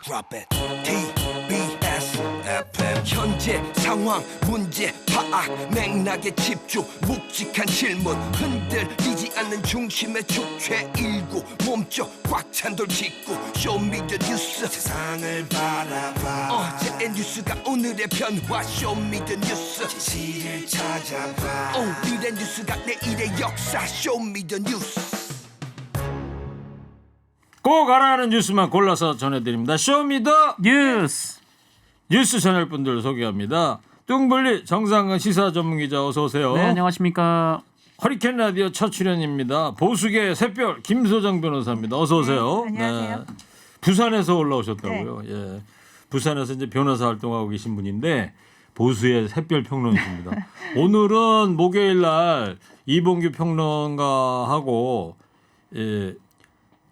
Drop it. TBS FM 현재 상황 문제 파악 맥락에 집중 묵직한 질문 흔들리지 않는 중심의 축제 일구 몸쪽 꽉 찬 돌 직구 쇼미더 뉴스 세상을 바라봐 어제의 뉴스가 오늘의 변화 쇼미더 뉴스 진실을 찾아봐 오늘의 뉴스가 내일의 역사 쇼미더 뉴스 꼭 알아야 하는 뉴스만 골라서 전해드립니다. 쇼미더 뉴스. 뉴스 채널 분들 소개합니다. 뚱블리 정상근 시사 전문기자 어서 오세요. 네, 안녕하십니까. 허리케인 라디오 첫 출연입니다. 보수계 샛별 김소정 변호사입니다. 어서 오세요. 네, 안녕하세요. 부산에서 올라오셨다고요. 예. 부산에서 이제 변호사 활동하고 계신 분인데 보수의 샛별 평론이십니다. 오늘은 목요일 날 이봉규 평론가하고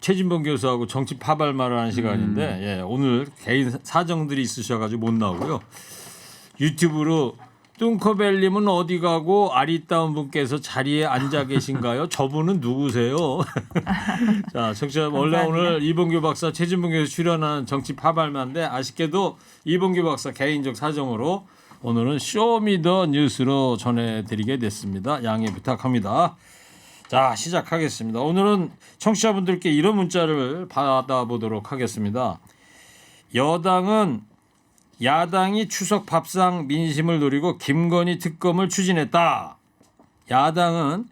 최진봉 교수하고 정치 파발말을 하는 시간인데 예, 오늘 개인 사정들이 있으셔가지고 못 나오고요. 유튜브로 뚱커벨님은 어디 가고 아리따운 분께서 자리에 앉아 계신가요? 저분은 누구세요? 자, 청취자 원래 오늘 이봉규 박사, 최진봉 교수 출연한 정치 파발만인데 아쉽게도 이봉규 박사 개인적 사정으로 오늘은 쇼미더 뉴스로 전해드리게 됐습니다. 양해 부탁합니다. 자, 시작하겠습니다. 오늘은 청취자분들께 이런 문자를 받아보도록 하겠습니다. 여당은 야당이 추석 밥상 민심을 노리고 김건희 특검을 추진했다. 야당은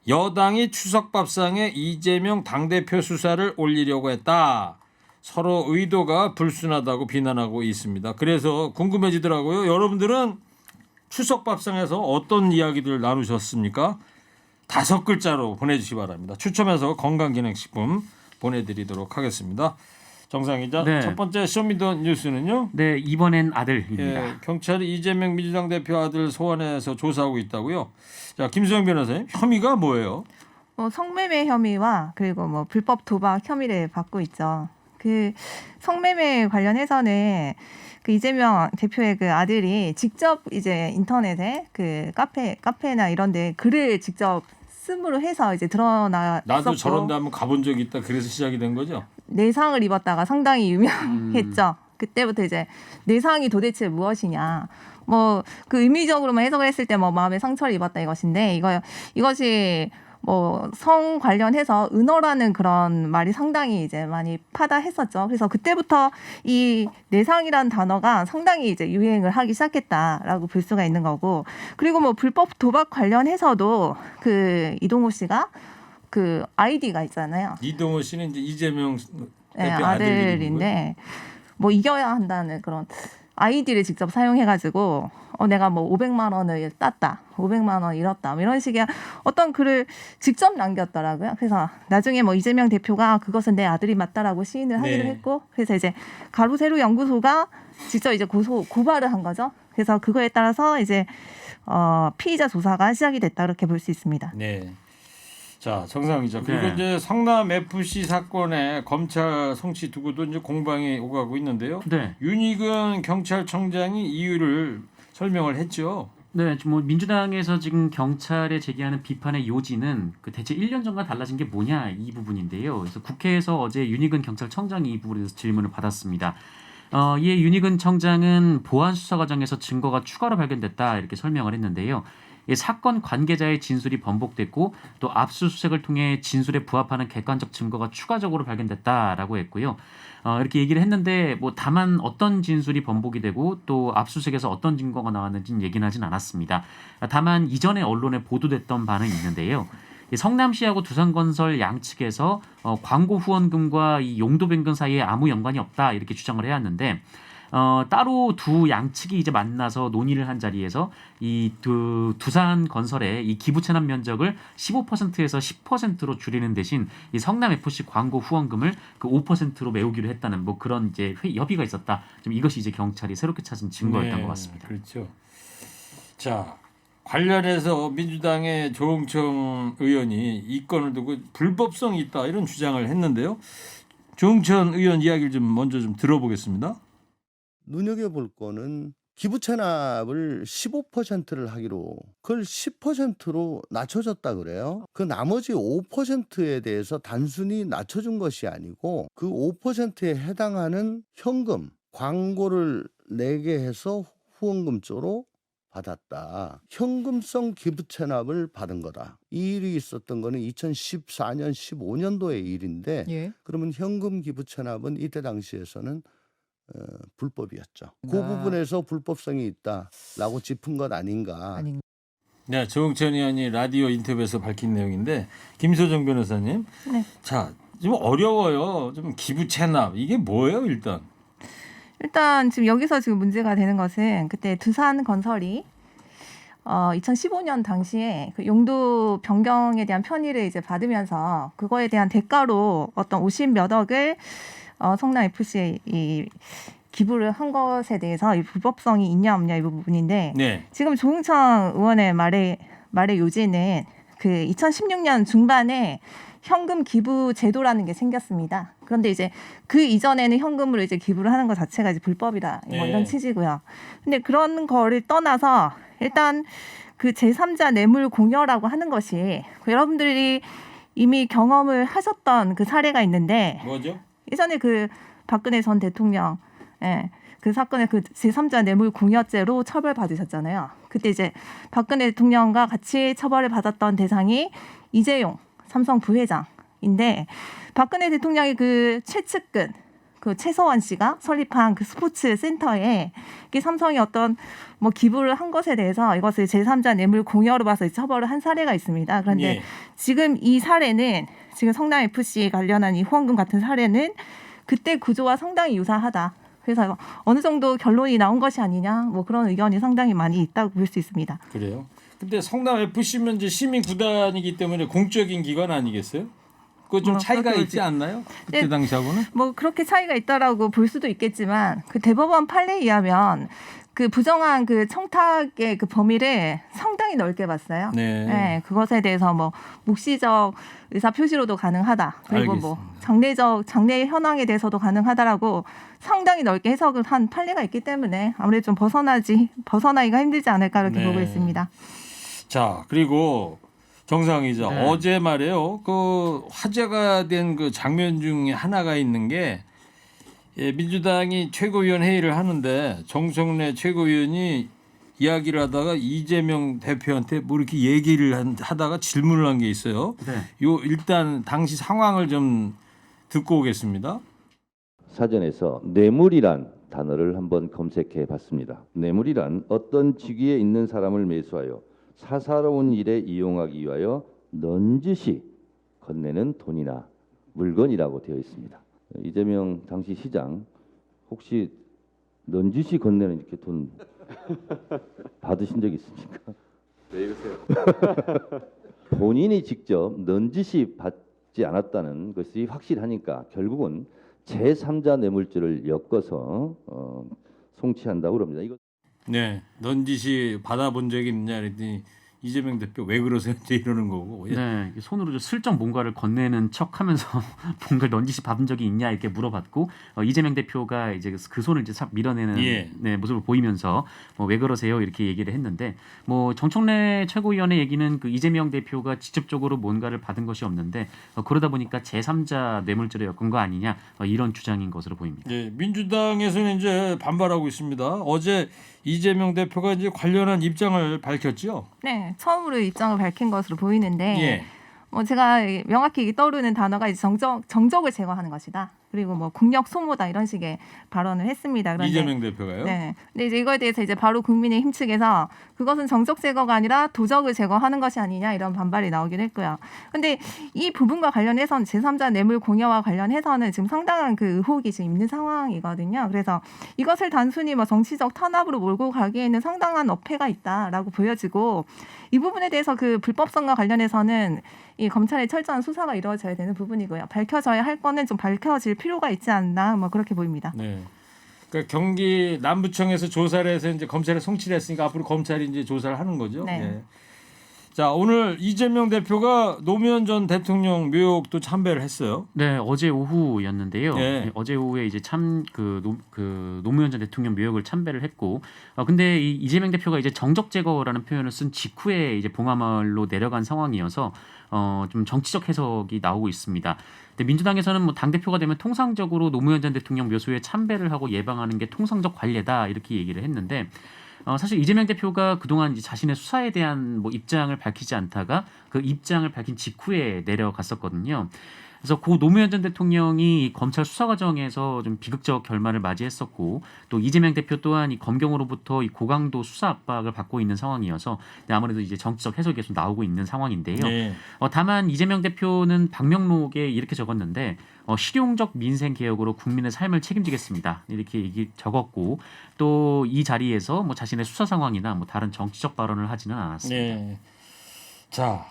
여당이 추석 밥상에 이재명 당대표 수사를 올리려고 했다. 서로 의도가 불순하다고 비난하고 있습니다. 그래서 궁금해지더라고요. 여러분들은 추석 밥상에서 어떤 이야기들 나누셨습니까? 5글자로 보내주시기 바랍니다. 추첨해서 건강기능식품 보내드리도록 하겠습니다. 정상 기자, 네. 첫 번째 쇼미더 뉴스는요. 네, 이번엔 아들입니다. 예, 경찰이 이재명 민주당 대표 아들 소환해서 조사하고 있다고요. 자, 김수영 변호사님, 혐의가 뭐예요? 성매매 혐의와 그리고 불법 도박 혐의를 받고 있죠. 그 성매매 관련해서는 그 이재명 대표의 그 아들이 직접 이제 인터넷에 그 카페나 이런데 글을 직접 씀으로 해서 이제 드러났었고 나도 저런 데 한번 가본 적이 있다. 그래서 시작이 된 거죠? 내상을 입었다가 상당히 유명했죠. 그때부터 이제 내상이 도대체 무엇이냐. 그 의미적으로만 해석을 했을 때 마음에 상처를 입었다 이것인데 이것이 성 관련해서 은어라는 그런 말이 상당히 이제 많이 파다했었죠. 그래서 그때부터 이 내상이라는 단어가 상당히 이제 유행을 하기 시작했다라고 볼 수가 있는 거고, 그리고 불법 도박 관련해서도 그 이동호 씨가 그 아이디가 있잖아요. 이동호 씨는 이제 이재명 네, 대표 아들인데 이겨야 한다는 그런 아이디를 직접 사용해가지고 내가 500만 원을 땄다, 500만 원 잃었다, 이런 식의 어떤 글을 직접 남겼더라고요. 그래서 나중에 이재명 대표가 그것은 내 아들이 맞다라고 시인을 하기로 했고, 그래서 이제 가로세로 연구소가 직접 이제 고발을 한 거죠. 그래서 그거에 따라서 이제 피의자 조사가 시작이 됐다, 그렇게 볼 수 있습니다. 네. 자, 정상 기자. 그리고 네. 이제 성남 FC 사건에 검찰 송치 두고도 이제 공방이 오가고 있는데요. 네. 윤희근 경찰청장이 이유를 설명을 했죠. 네, 민주당에서 지금 경찰에 제기하는 비판의 요지는 그 대체 1년 전과 달라진 게 뭐냐 이 부분인데요. 그래서 국회에서 어제 윤희근 경찰청장이 이 부분에 대해서 질문을 받았습니다. 이에 윤희근 청장은 보안 수사 과정에서 증거가 추가로 발견됐다 이렇게 설명을 했는데요. 이 사건 관계자의 진술이 번복됐고 또 압수수색을 통해 진술에 부합하는 객관적 증거가 추가적으로 발견됐다라고 했고요. 이렇게 얘기를 했는데 다만 어떤 진술이 번복이 되고 또 압수수색에서 어떤 증거가 나왔는지는 얘기는 하진 않았습니다. 다만 이전에 언론에 보도됐던 바는 있는데요. 성남시하고 두산건설 양측에서 광고 후원금과 이 용도 변경 사이에 아무 연관이 없다 이렇게 주장을 해왔는데 따로 두 양측이 이제 만나서 논의를 한 자리에서 이 두산 건설의 이 기부 체납 면적을 15%에서 10%로 줄이는 대신 이 성남 FC 광고 후원금을 그 5%로 메우기로 했다는 그런 이제 협의가 있었다. 좀 이것이 이제 경찰이 새롭게 찾은 증거였던 것 같습니다. 그렇죠. 자, 관련해서 민주당의 조응천 의원이 이 건을 두고 불법성이 있다 이런 주장을 했는데요. 조응천 의원 이야기를 먼저 들어보겠습니다. 눈여겨볼 거는 기부 체납을 15%를 하기로 그걸 10%로 낮춰줬다 그래요. 그 나머지 5%에 대해서 단순히 낮춰준 것이 아니고 그 5%에 해당하는 현금, 광고를 내게 해서 후원금 쪽으로 받았다. 현금성 기부 체납을 받은 거다. 이 일이 있었던 거는 2014년, 15년도의 일인데 예. 그러면 현금 기부 체납은 이때 당시에서는 불법이었죠. 그 부분에서 불법성이 있다라고 짚은 것 아닌가. 아닌. 네, 조응천 의원이 라디오 인터뷰에서 밝힌 내용인데 김소정 변호사님, 네. 자, 좀 어려워요. 좀 기부 체납 이게 뭐예요, 일단? 일단 지금 여기서 지금 문제가 되는 것은 그때 두산건설이 2015년 당시에 그 용도 변경에 대한 편의를 이제 받으면서 그거에 대한 대가로 어떤 50몇 억을 성남 FC에 이 기부를 한 것에 대해서 이 불법성이 있냐 없냐 이 부분인데 네. 지금 조응천 의원의 말의 요지는 그 2016년 중반에 현금 기부 제도라는 게 생겼습니다. 그런데 이제 그 이전에는 현금으로 이제 기부를 하는 것 자체가 이제 불법이다. 뭐 네. 이런 취지고요. 근데 그런 거를 떠나서 일단 그 제3자 뇌물 공여라고 하는 것이 여러분들이 이미 경험을 하셨던 그 사례가 있는데 뭐죠? 예전에 그 박근혜 전 대통령 그 사건의 그 제3자 뇌물 공여죄로 처벌받으셨잖아요. 그때 이제 박근혜 대통령과 같이 처벌을 받았던 대상이 이재용 삼성 부회장인데 박근혜 대통령이 그 최측근 그 최서원 씨가 설립한 그 스포츠 센터에 삼성이 어떤 뭐 기부를 한 것에 대해서 이것을 제3자 뇌물 공여로 봐서 처벌을 한 사례가 있습니다. 그런데 예. 지금 이 사례는 지금 성남 FC 관련한 이 후원금 같은 사례는 그때 구조와 상당히 유사하다. 그래서 어느 정도 결론이 나온 것이 아니냐 뭐 그런 의견이 상당히 많이 있다고 볼 수 있습니다. 그래요? 근데 성남 FC면 이제 시민 구단이기 때문에 공적인 기관 아니겠어요? 그 좀 차이가 그렇죠. 있지 않나요? 그때 네. 당시하고는? 뭐 그렇게 차이가 있다라고 볼 수도 있겠지만 그 대법원 판례에 의하면 그 부정한 그 청탁의 그 범위를 상당히 넓게 봤어요. 네. 그것에 대해서 뭐 묵시적 의사 표시로도 가능하다. 그리고 뭐 알겠습니다. 장래 현황에 대해서도 가능하다라고 상당히 넓게 해석을 한 판례가 있기 때문에 아무래도 좀 벗어나기가 힘들지 않을까 이렇게 네. 보고 있습니다. 자, 그리고 정상 기자 네. 어제 말이에요. 그 화제가 된 그 장면 중에 하나가 있는 게 민주당이 최고위원 회의를 하는데 정청래 최고위원이 이야기를 하다가 이재명 대표한테 뭐 이렇게 얘기를 하다가 질문을 한 게 있어요. 네. 요 일단 당시 상황을 좀 듣고 오겠습니다. 사전에서 뇌물이란 단어를 한번 검색해 봤습니다. 뇌물이란 어떤 직위에 있는 사람을 매수하여 사사로운 일에 이용하기 위하여 넌지시 건네는 돈이나 물건이라고 되어 있습니다. 이재명 당시 시장 혹시 넌지시 건네는 이렇게 돈 받으신 적 있습니까? 왜 이러세요? 본인이 직접 넌지시 받지 않았다는 것이 확실하니까 결국은 제3자 뇌물죄를 엮어서 송치한다고 그럽니다. 이거 네, 넌지시 받아본 적이 있느냐 그랬더니 이재명 대표 왜 그러세요? 이제 이러는 거고. 네, 손으로 슬쩍 뭔가를 건네는 척하면서 뭔가를 넌지시 받은 적이 있냐 이렇게 물어봤고 이재명 대표가 이제 그 손을 이제 싹 밀어내는 예. 네, 모습을 보이면서 왜 그러세요 이렇게 얘기를 했는데 뭐 정청래 최고위원의 얘기는 그 이재명 대표가 직접적으로 뭔가를 받은 것이 없는데 그러다 보니까 제3자 뇌물죄로 엮은 거 아니냐 이런 주장인 것으로 보입니다. 네, 민주당에서는 이제 반발하고 있습니다. 어제 이재명 대표가 이제 관련한 입장을 밝혔죠. 네, 처음으로 입장을 밝힌 것으로 보이는데 예. 뭐 제가 명확히 떠오르는 단어가 이제 정적을 제거하는 것이다. 그리고 뭐 국력 소모다 이런 식의 발언을 했습니다. 그런데 이재명 대표가요? 네. 근데 이제 이거에 대해서 이제 바로 국민의힘 측에서 그것은 정적 제거가 아니라 도적을 제거하는 것이 아니냐 이런 반발이 나오긴 했고요. 근데 이 부분과 관련해서는 제3자 뇌물 공여와 관련해서는 지금 상당한 그 의혹이 지금 있는 상황이거든요. 그래서 이것을 단순히 뭐 정치적 탄압으로 몰고 가기에는 상당한 어폐가 있다라고 보여지고 이 부분에 대해서 그 불법성과 관련해서는 이 검찰의 철저한 수사가 이루어져야 되는 부분이고요. 밝혀져야 할 거는 좀 밝혀질 필요가 있지 않나 뭐 그렇게 보입니다. 네. 그러니까 경기 남부청에서 조사를 해서 이제 검찰에 송치를 했으니까 앞으로 검찰이 이제 조사를 하는 거죠. 네. 네. 자, 오늘 이재명 대표가 노무현 전 대통령 묘역도 참배를 했어요. 네, 어제 오후였는데요. 네. 네, 어제 오후에 이제 노무현 전 대통령 묘역을 참배를 했고, 근데 이 이재명 대표가 이제 정적 제거라는 표현을 쓴 직후에 이제 봉하마을로 내려간 상황이어서 좀 정치적 해석이 나오고 있습니다. 근데 민주당에서는 뭐 당 대표가 되면 통상적으로 노무현 전 대통령 묘소에 참배를 하고 예방하는 게 통상적 관례다 이렇게 얘기를 했는데. 사실 이재명 대표가 그동안 이제 자신의 수사에 대한 뭐 입장을 밝히지 않다가 그 입장을 밝힌 직후에 내려갔었거든요. 그래서 고 노무현 전 대통령이 검찰 수사 과정에서 좀 비극적 결말을 맞이했었고 또 이재명 대표 또한 이 검경으로부터 이 고강도 수사 압박을 받고 있는 상황이어서 아무래도 이제 정치적 해석이 계속 나오고 있는 상황인데요. 네. 다만 이재명 대표는 방명록에 이렇게 적었는데 실용적 민생 개혁으로 국민의 삶을 책임지겠습니다. 이렇게 적었고 또 이 자리에서 뭐 자신의 수사 상황이나 뭐 다른 정치적 발언을 하지는 않았습니다. 네. 자,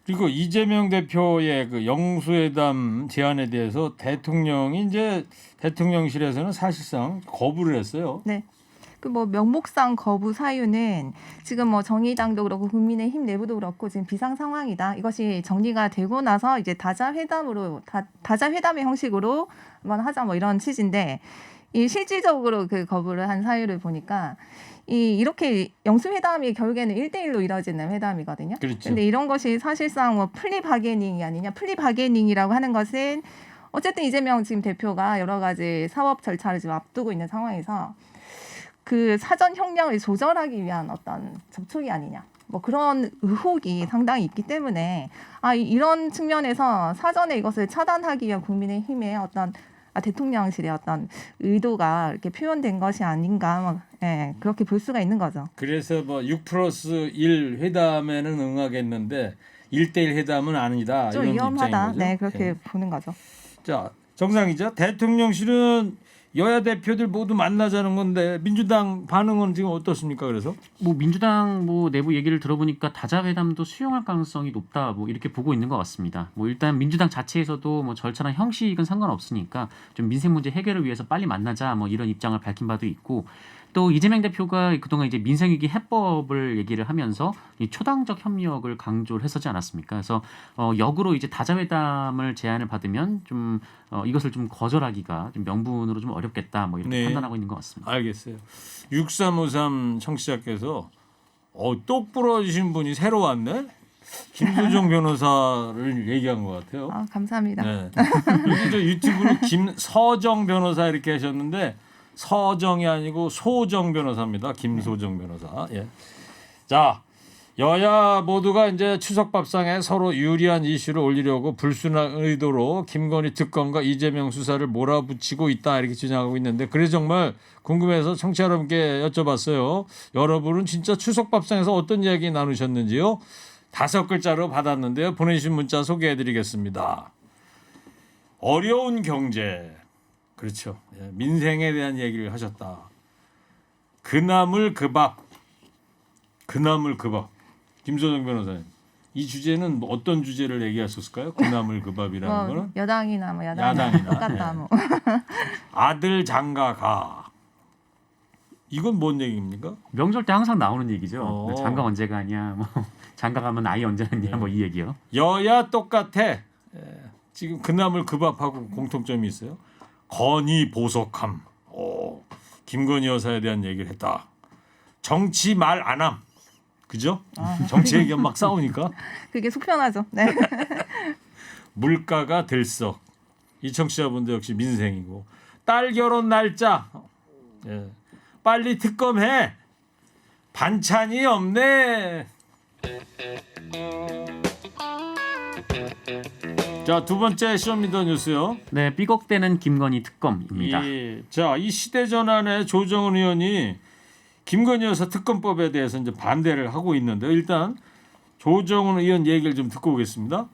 그리고 이재명 대표의 그 영수회담 제안에 대해서 대통령이 이제 대통령실에서는 사실상 거부를 했어요. 네. 그 뭐 명목상 거부 사유는 지금 뭐 정의당도 그렇고 국민의힘 내부도 그렇고 지금 비상 상황이다. 이것이 정리가 되고 나서 이제 다자회담의 형식으로 한번 하자 뭐 이런 취지인데 이 실질적으로 그 거부를 한 사유를 보니까 이렇게 영수회담이 결국에는 1대1로 이루어지는 회담이거든요. 그렇죠. 근데 이런 것이 사실상 뭐 플리바게닝이 아니냐. 플리바게닝이라고 하는 것은 어쨌든 이재명 지금 대표가 여러 가지 사법 절차를 지금 앞두고 있는 상황에서 그 사전 형량을 조절하기 위한 어떤 접촉이 아니냐. 뭐 그런 의혹이 상당히 있기 때문에 이런 측면에서 사전에 이것을 차단하기 위한 국민의힘의 어떤 대통령실의 어떤 의도가 이렇게 표현된 것이 아닌가, 예, 그렇게 볼 수가 있는 거죠. 그래서 뭐 6+1 회담에는 응하겠는데 1대1 회담은 아니다. 좀 이런 위험하다. 입장인 거죠. 네, 그렇게 예. 보는 거죠. 자, 정상 기자, 대통령실은 여야 대표들 모두 만나자는 건데 민주당 반응은 지금 어떻습니까? 그래서 뭐 민주당 뭐 내부 얘기를 들어보니까 다자회담도 수용할 가능성이 높다 뭐 이렇게 보고 있는 것 같습니다. 뭐 일단 민주당 자체에서도 뭐 절차나 형식은 상관없으니까 좀 민생 문제 해결을 위해서 빨리 만나자 뭐 이런 입장을 밝힌 바도 있고 또 이재명 대표가 그동안 이제 민생위기 해법을 얘기를 하면서 이 초당적 협력을 강조를 했었지 않았습니까? 그래서 역으로 이제 다자회담을 제안을 받으면 좀 이것을 좀 거절하기가 좀 명분으로 좀 어렵겠다 뭐 이렇게 네. 판단하고 있는 것 같습니다. 알겠어요. 6353 청취자께서 똑 부러지신 분이 새로 왔네. 김소정 변호사를 얘기한 것 같아요. 감사합니다. 네. 여기 저 유튜브로 김서정 변호사 이렇게 하셨는데 서정이 아니고 소정 변호사입니다. 김소정 변호사. 예. 자, 여야 모두가 이제 추석 밥상에 서로 유리한 이슈를 올리려고 불순한 의도로 김건희 특검과 이재명 수사를 몰아붙이고 있다 이렇게 주장하고 있는데 그래서 정말 궁금해서 청취자 여러분께 여쭤봤어요. 여러분은 진짜 추석 밥상에서 어떤 이야기 나누셨는지요? 5글자로 받았는데요. 보내주신 문자 소개해드리겠습니다. 어려운 경제. 그렇죠. 예, 민생에 대한 얘기를 하셨다. 그나물 그밥. 그나물 그밥. 김소정 변호사님. 이 주제는 어떤 주제를 얘기하셨을까요? 그나물 그밥이라는 거는 여당이나 뭐 야당이나, 똑같다. 예. 뭐. 아들 장가가. 이건 뭔 얘기입니까? 명절 때 항상 나오는 얘기죠. 어. 장가 언제 가냐, 뭐 장가 가면 아이 언제 낳냐, 뭐 이 얘기요. 여야 똑같아. 예, 지금 그나물 그밥하고 공통점이 있어요. 건의 보석함. 김건희 여사에 대한 얘기를 했다. 정치 말 안함. 그죠? 정치 얘기하면 막 싸우니까. 그게 속편하죠. 네. 물가가 들썩. 이 청취자분들 역시 민생이고. 딸 결혼 날짜. 예. 빨리 특검해. 반찬이 없네. 자, 두 번째 쇼미더뉴스요. 네, 삐걱대는 김건희 특검입니다. 자, 이 시대전환의 조정은 의원이 김건희 여사 특검법에 대해서 이제 반대를 하고 있는데 일단 조정은 의원 얘기를 좀 듣고 오겠습니다.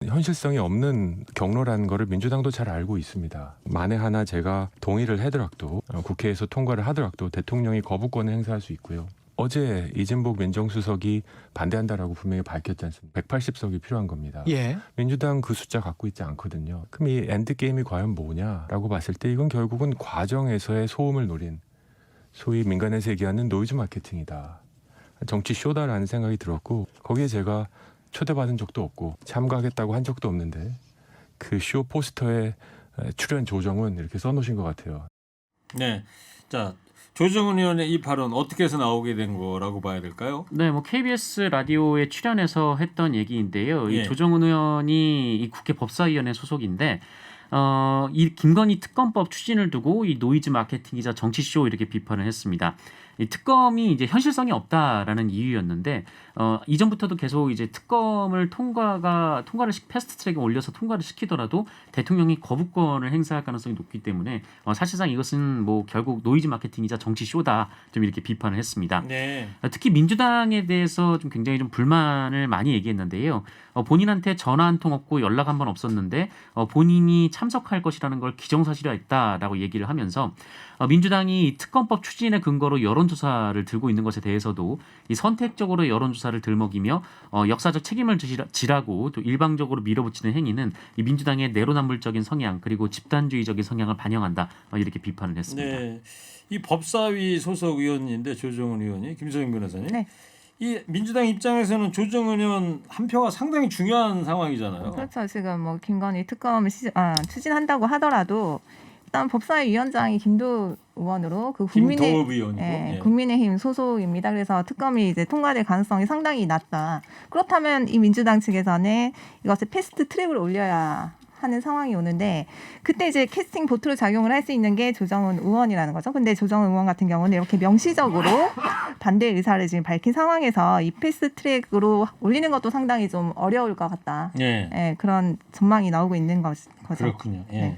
현실성이 없는 경로라는 것을 민주당도 잘 알고 있습니다. 만에 하나 제가 동의를 하더라도 국회에서 통과를 하더라도 대통령이 거부권을 행사할 수 있고요. 어제 이진복 민정수석이 반대한다라고 분명히 밝혔지 않습니까? 180석이 필요한 겁니다. 예. 민주당 그 숫자 갖고 있지 않거든요. 그럼 이 엔드게임이 과연 뭐냐라고 봤을 때 이건 결국은 과정에서의 소음을 노린 소위 민간에서 얘기하는 노이즈 마케팅이다. 정치 쇼다라는 생각이 들었고 거기에 제가 초대받은 적도 없고 참가하겠다고 한 적도 없는데 그 쇼 포스터에 출연 조정은 이렇게 써놓으신 것 같아요. 네. 자, 조정은 의원의 이 발언 어떻게 해서 나오게 된 거라고 봐야 될까요? 네, 뭐 KBS 라디오에 출연해서 했던 얘기인데요. 예. 이 조정은 의원이 이 국회 법사위원회 소속인데 이 김건희 특검법 추진을 두고 이 노이즈 마케팅이자 정치쇼 이렇게 비판을 했습니다. 이 특검이 이제 현실성이 없다라는 이유였는데 이전부터도 계속 이제 특검을 통과를 패스트트랙에 올려서 통과를 시키더라도 대통령이 거부권을 행사할 가능성이 높기 때문에 사실상 이것은 뭐 결국 노이즈 마케팅이자 정치 쇼다 좀 이렇게 비판을 했습니다. 네. 특히 민주당에 대해서 좀 굉장히 좀 불만을 많이 얘기했는데요. 본인한테 전화 한 통 없고 연락 한 번 없었는데 본인이 참석할 것이라는 걸 기정사실화했다라고 얘기를 하면서 민주당이 이 특검법 추진의 근거로 여론조사를 들고 있는 것에 대해서도 이 선택적으로 여론조사를 들먹이며 역사적 책임을 지라고 또 일방적으로 밀어붙이는 행위는 이 민주당의 내로남불적인 성향 그리고 집단주의적인 성향을 반영한다 이렇게 비판을 했습니다. 네. 이 법사위 소속 의원인데 조정은 의원이 김소영 변호사님. 네. 이 민주당 입장에서는 조정은 의원 한 표가 상당히 중요한 상황이잖아요. 그렇죠. 지금 뭐 김건희 특검을 추진한다고 하더라도 일단 법사위 위원장이 김도우 의원으로 그 김도읍 의원이고. 예, 예. 국민의힘 소속입니다. 그래서 특검이 이제 통과될 가능성이 상당히 낮다. 그렇다면 이 민주당 측에서는 이것을 패스트 트랙으로 올려야 하는 상황이 오는데 그때 이제 캐스팅 보트로 작용을 할 수 있는 게 조정은 의원이라는 거죠. 근데 조정은 의원 같은 경우는 이렇게 명시적으로 반대 의사를 지금 밝힌 상황에서 이 패스트 트랙으로 올리는 것도 상당히 좀 어려울 것 같다. 예. 예, 그런 전망이 나오고 있는 거죠. 그렇군요. 예. 네.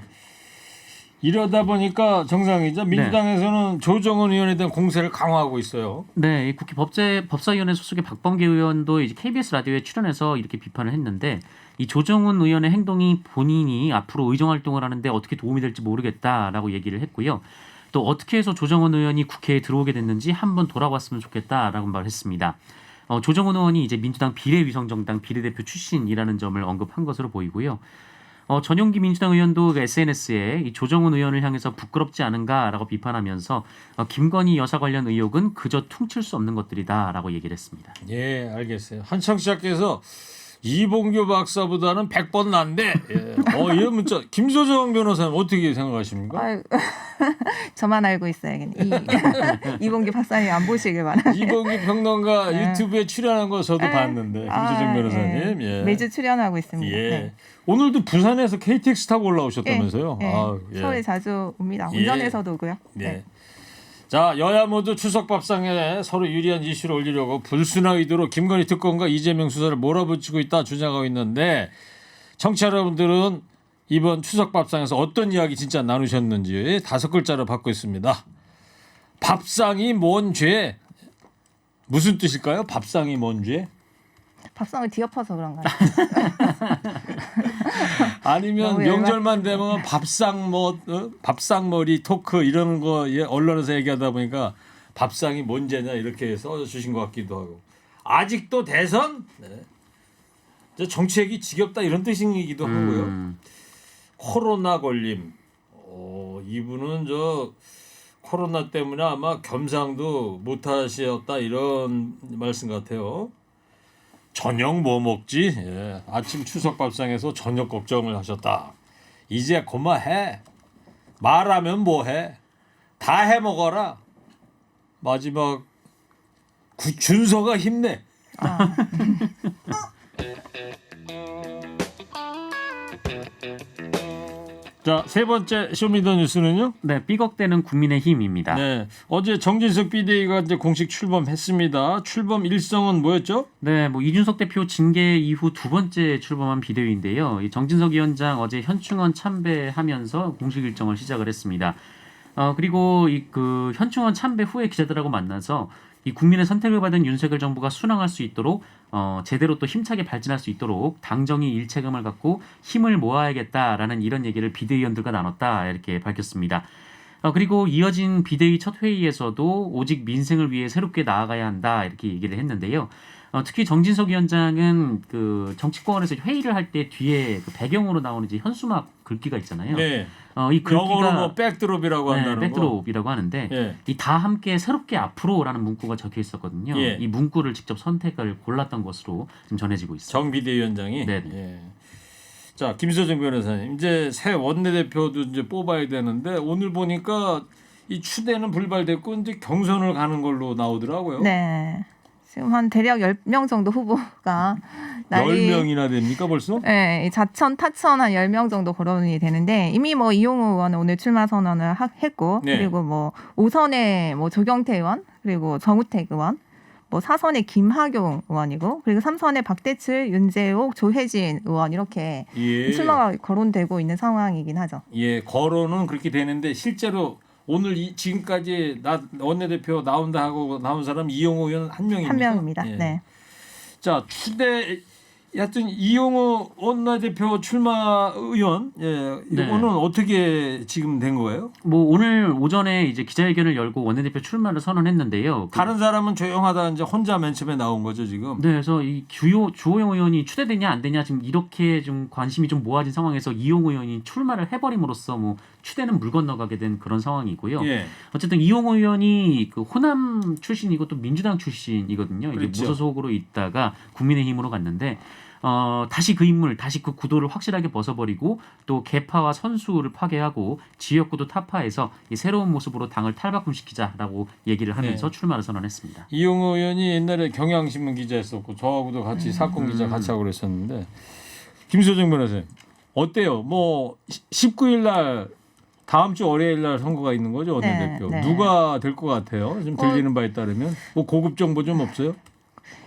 이러다 보니까 정상이죠. 민주당에서는 조정은 의원에 대한 공세를 강화하고 있어요. 네, 이 국회 법사위원회 소속의 박범계 의원도 이제 KBS 라디오에 출연해서 이렇게 비판을 했는데 이 조정은 의원의 행동이 본인이 앞으로 의정 활동을 하는데 어떻게 도움이 될지 모르겠다라고 얘기를 했고요. 또 어떻게 해서 조정은 의원이 국회에 들어오게 됐는지 한번 돌아왔으면 좋겠다라고 말했습니다. 조정은 의원이 이제 민주당 비례위성정당 비례대표 출신이라는 점을 언급한 것으로 보이고요. 전용기 민주당 의원도 SNS에 이 조정은 의원을 향해서 부끄럽지 않은가라고 비판하면서 김건희 여사 관련 의혹은 그저 퉁칠 수 없는 것들이다라고 얘기를 했습니다. 예, 알겠어요. 한 청취자께서 이봉규 박사보다는 100번 난데 이런 문자 김소정 변호사님 어떻게 생각하십니까? 아유, 저만 알고 있어요. 이봉규 박사님 안 보시길 바랍니다. 이봉규 평론가 네. 유튜브에 출연한 거 저도 봤는데 김소정 변호사님. 예. 예. 매주 출연하고 있습니다. 예. 네. 오늘도 부산에서 KTX 타고 올라오셨다면서요? 예. 아, 예. 서울에 자주 옵니다. 예. 운전해서도 오고요. 네. 자, 여야 모두 추석 밥상에 서로 유리한 이슈를 올리려고 불순한 의도로 김건희 특검과 이재명 수사를 몰아붙이고 있다 주장하고 있는데 청취자 여러분들은 이번 추석 밥상에서 어떤 이야기 진짜 나누셨는지 5글자로 받고 있습니다. 밥상이 뭔 죄? 무슨 뜻일까요? 밥상이 뭔 죄? 밥상을 뒤엎어서 그런가요? 아니면 너무 명절만 되면 밥상머리 토크 이런 거 언론에서 얘기하다 보니까 밥상이 뭔 죄냐 이렇게 써주신 것 같기도 하고 아직도 대선 네. 정치 얘기 지겹다 이런 뜻이기도 하고요. 코로나 걸림 이분은 저 코로나 때문에 아마 겸상도 못하셨다 이런 말씀 같아요. 저녁 뭐 먹지? 예. 아침 추석 밥상에서 저녁 걱정을 하셨다. 이제 그만해. 말하면 뭐해? 다 해먹어라. 마지막 준서가 힘내. 자, 세 번째 쇼미더뉴스는요? 네, 삐걱대는 국민의힘입니다. 네, 어제 정진석 비대위가 이제 공식 출범했습니다. 출범 일성은 뭐였죠? 네, 뭐 이준석 대표 징계 이후 두 번째 출범한 비대위인데요. 이 정진석 위원장 어제 현충원 참배하면서 공식 일정을 시작을 했습니다. 그리고 그 현충원 참배 후에 기자들하고 만나서 이 국민의 선택을 받은 윤석열 정부가 순항할 수 있도록 제대로 또 힘차게 발전할 수 있도록 당정이 일체감을 갖고 힘을 모아야겠다라는 이런 얘기를 비대위원들과 나눴다 이렇게 밝혔습니다. 그리고 이어진 비대위 첫 회의에서도 오직 민생을 위해 새롭게 나아가야 한다 이렇게 얘기를 했는데요. 특히 정진석 위원장은 그 정치권에서 회의를 할 때 뒤에 그 배경으로 나오는 이제 현수막 글귀가 있잖아요. 네. 이 영어로 글귀가 뭐 백드롭이라고 한다는 거. 백드롭이라고 하는데 예. 이 다 함께 새롭게 앞으로라는 문구가 적혀 있었거든요. 예. 이 문구를 직접 선택을 골랐던 것으로 좀 전해지고 있습니다. 정 비대위원장이. 네. 예. 자, 김소정 변호사님, 이제 새 원내대표도 이제 뽑아야 되는데 오늘 보니까 이 추대는 불발됐고 이제 경선을 가는 걸로 나오더라고요. 네. 지금 한 대략 10명 정도 후보가 10명이나 됩니까 벌써? 네, 이 자천 타천 한 10명 정도 거론이 되는데 이미 뭐 이용호 의원은 오늘 출마 선언을 했고 네. 그리고 뭐 5선에 뭐 조경태 의원 그리고 정우택 의원 뭐 4선에 김학용 의원이고 그리고 3선에 박대출, 윤재옥, 조혜진 의원 이렇게 예. 출마가 거론되고 있는 상황이긴 하죠. 예, 거론은 그렇게 되는데 실제로 오늘 지금까지 원내대표 나온다 하고 나온 사람 이용호 의원 한 명입니다. 한 명입니다. 예. 네. 자, 추대 하여튼 이용호 원내대표 출마 의원 이거는 네. 어떻게 지금 된 거예요? 뭐 오늘 오전에 이제 기자회견을 열고 원내대표 출마를 선언했는데요. 다른 사람은 조용하다 이제 혼자 맨 처음에 나온 거죠 지금. 네, 그래서 이 주호영 의원이 추대되냐 안 되냐 지금 이렇게 좀 관심이 좀 모아진 상황에서 이용호 의원이 출마를 해버림으로써 뭐 추대는 물 건너가게 된 그런 상황이고요. 예. 어쨌든 이용호 의원이 그 호남 출신이고 또 민주당 출신이거든요. 이제 그렇죠. 무소속으로 있다가 국민의힘으로 갔는데 다시 그 구도를 확실하게 벗어버리고 또 개파와 선수를 파괴하고 지역구도 타파해서 이 새로운 모습으로 당을 탈바꿈시키자라고 얘기를 하면서 출마를 선언했습니다. 이용호 의원이 옛날에 경향신문 기자였었고 저하고도 같이 사건 기자 같이 하고 그랬었는데 김소정 변호사님 어때요? 뭐 19일 날 다음 주 월요일 날 선거가 있는 거죠 원내대표. 네. 누가 될 것 같아요? 지금 들리는 바에 따르면 뭐 고급 정보 좀 없어요?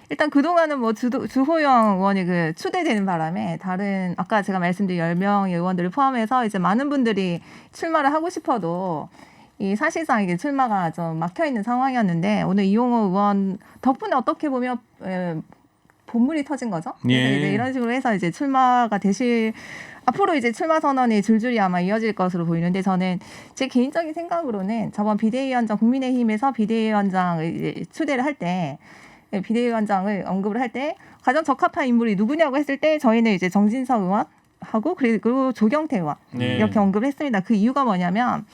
일단 그동안은 뭐 주호영 의원이 그 추대되는 바람에 다른 아까 제가 말씀드린 10명의 의원들을 포함해서 이제 많은 분들이 출마를 하고 싶어도 이 사실상 이게 출마가 좀 막혀 있는 상황이었는데 오늘 이용호 의원 덕분에 어떻게 보면 본물이 터진 거죠. 예. 이제 이런 식으로 해서 이제 출마가 되실 앞으로 이제 출마 선언이 줄줄이 아마 이어질 것으로 보이는데 저는 제 개인적인 생각으로는 저번 비대위원장 국민의힘에서 비대위원장을 이제 추대를 할 때 비대위원장을 언급을 할 때 가장 적합한 인물이 누구냐고 했을 때 저희는 이제 정진석 의원하고 그리고 조경태 의원 네. 이렇게 언급을 했습니다. 그 이유가 뭐냐면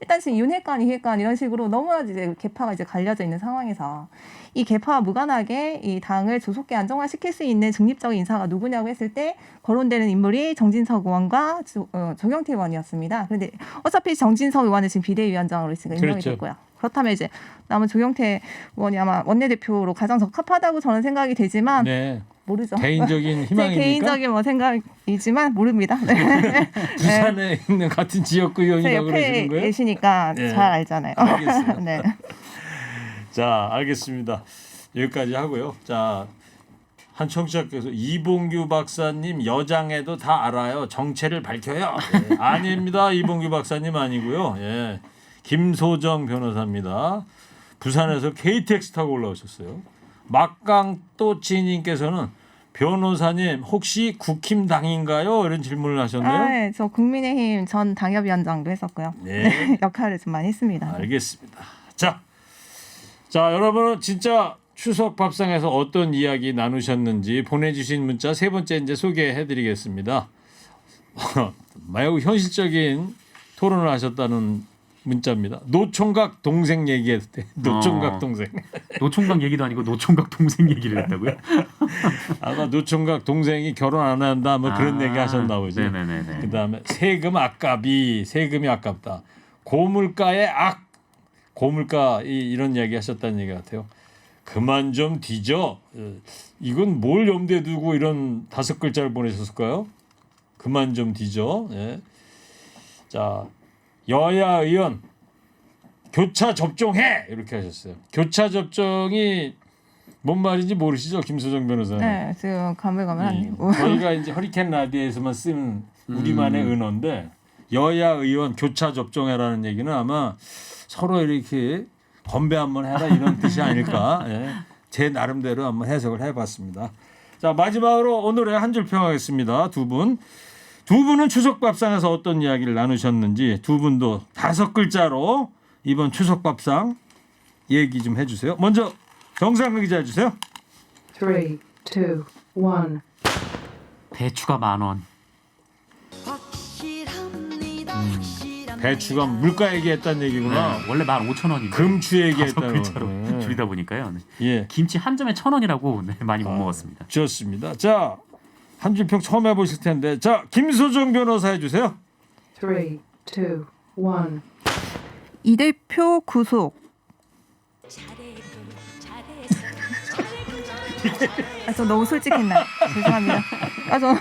일단 지금 윤핵관, 이핵관 이런 식으로 너무나 이제 개파가 이제 갈려져 있는 상황에서 이 개파와 무관하게 이 당을 조속히 안정화시킬 수 있는 중립적인 인사가 누구냐고 했을 때 거론되는 인물이 정진석 의원과 조경태 의원이었습니다. 그런데 어차피 정진석 의원은 지금 비대위원장으로 지금 임명이 그렇죠. 됐고요. 그렇다면 이제 남은 조경태 의원이 아마 원내대표로 가장 적합하다고 저는 생각이 되지만 네. 모르죠. 개인적인 제 희망입니까? 개인적인 뭐 생각이지만 모릅니다. 네. 부산에 있는 같은 지역구 제 의원이라고 옆에 그러시는 거예요? 계시니까 네. 잘 알잖아요. 알겠습니다. 네. 자, 알겠습니다. 여기까지 하고요. 자, 한 청취자께서 이봉규 박사님 여장에도 다 알아요. 정체를 밝혀요. 예. 아닙니다. 이봉규 박사님 아니고요. 예. 김소정 변호사입니다. 부산에서 KTX 타고 올라오셨어요. 막강또치님께서는 변호사님 혹시 국힘당인가요? 이런 질문을 하셨네요. 네, 저 국민의힘 전 당협위원장도 했었고요. 네. 역할을 좀 많이 했습니다. 알겠습니다. 자, 여러분은 진짜 추석 밥상에서 어떤 이야기 나누셨는지 보내주신 문자 세 번째 이제 소개해드리겠습니다. 매우 현실적인 토론을 하셨다는 문자입니다. 노총각 동생 얘기했대. 노총각 동생. 노총각 얘기도 아니고 노총각 동생 얘기를 했다고요? 아마 노총각 동생이 결혼 안 한다 뭐 그런 얘기 하셨나 보죠. 네네네. 그다음에 세금이 아깝다. 고물가의 악. 고물가 이런 이야기 하셨다는 얘기 같아요. 그만 좀 뒤져. 이건 뭘 염두에 두고 이런 5글자를 보내셨을까요? 그만 좀 뒤져. 예. 자, 여야 의원 교차 접종해 이렇게 하셨어요. 교차 접종이 뭔 말인지 모르시죠, 김소정 변호사님? 네, 지금 가물가물하네요. 저희가 이제 허리케인 라디오에서만 쓴 우리만의 은어인데 여야 의원 교차 접종해라는 얘기는 아마 서로 이렇게 건배 한번 해라 이런 뜻이 아닐까. 예. 제 나름대로 한번 해석을 해봤습니다. 자, 마지막으로 오늘의 한 줄 평하겠습니다. 두 분은 추석 밥상에서 어떤 이야기를 나누셨는지 두 분도 5글자로 이번 추석 밥상 얘기 좀 해주세요. 먼저 정상근 기자 해주세요. 3, 2, 1. 배추가 10,000원. 배추가 물가 얘기했다는 얘기구나. 네, 원래 15,000원인데 금추 얘기했다는 글자로 거. 줄이다 보니까요. 네. 예, 김치 한 점에 1,000원이라고 네, 많이 못 먹었습니다. 좋습니다. 자, 한 줄 평 처음 해보실 텐데, 자, 김소정 변호사 해주세요. 3, 2, 1. 이 대표 구속. 저 너무 솔직했나요? 죄송합니다. 저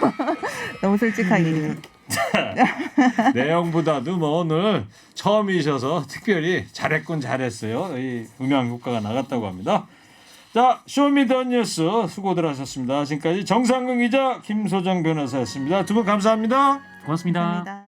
너무 솔직하게. 내용보다도 뭐 오늘 처음이셔서 특별히 잘했군 잘했어요. 이 음향 효과가 나갔다고 합니다. 자, 쇼미더뉴스 수고들 하셨습니다. 지금까지 정상근 기자, 김소정 변호사였습니다. 두 분 감사합니다. 고맙습니다. 감사합니다.